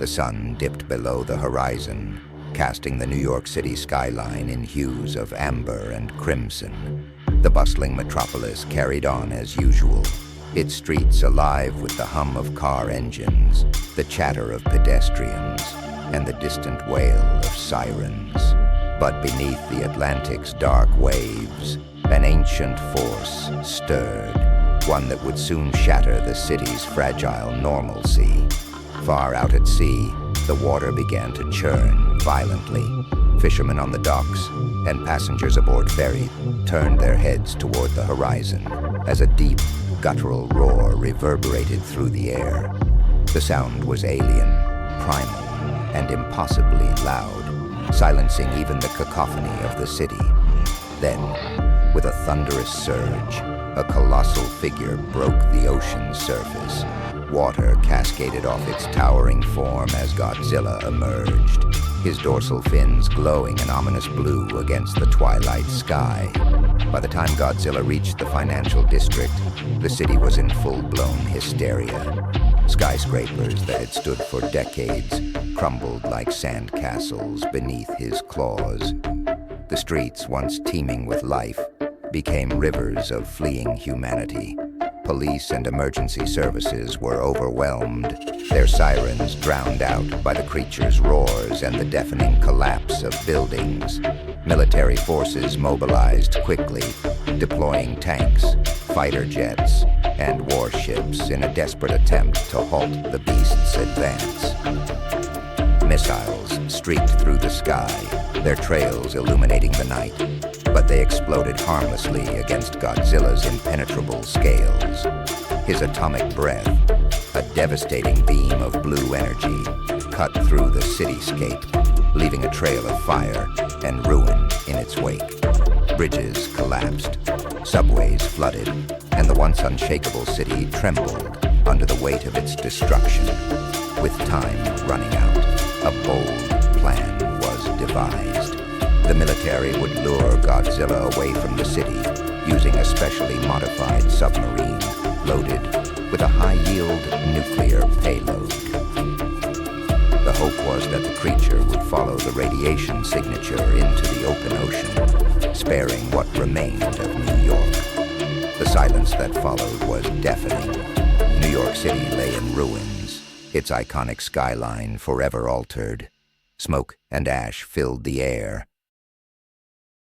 The sun dipped below the horizon, casting the New York City skyline in hues of amber and crimson. The bustling metropolis carried on as usual, its streets alive with the hum of car engines, the chatter of pedestrians, and the distant wail of sirens. But beneath the Atlantic's dark waves, an ancient force stirred, one that would soon shatter the city's fragile normalcy. Far out at sea, the water began to churn violently. Fishermen on the docks and passengers aboard ferry turned their heads toward the horizon as a deep, guttural roar reverberated through the air. The sound was alien, primal, and impossibly loud, silencing even the cacophony of the city. Then, with a thunderous surge, a colossal figure broke the ocean's surface. Water cascaded off its towering form as Godzilla emerged, his dorsal fins glowing an ominous blue against the twilight sky. By the time Godzilla reached the financial district, the city was in full-blown hysteria. Skyscrapers that had stood for decades crumbled like sandcastles beneath his claws. The streets, once teeming with life, became rivers of fleeing humanity. Police and emergency services were overwhelmed, their sirens drowned out by the creature's roars and the deafening collapse of buildings. Military forces mobilized quickly, deploying tanks, fighter jets, and warships in a desperate attempt to halt the beast's advance. Missiles streaked through the sky, their trails illuminating the night, but they exploded harmlessly against Godzilla's impenetrable scales. His atomic breath, a devastating beam of blue energy, cut through the cityscape, leaving a trail of fire and ruin in its wake. Bridges collapsed, subways flooded, and the once unshakable city trembled under the weight of its destruction. With time running out, a bold plan was devised. The military would lure Godzilla away from the city using a specially modified submarine loaded with a high-yield nuclear payload. The hope was that the creature would follow the radiation signature into the open ocean, sparing what remained of New York. The silence that followed was deafening. New York City lay in ruins, its iconic skyline forever altered. Smoke and ash filled the air,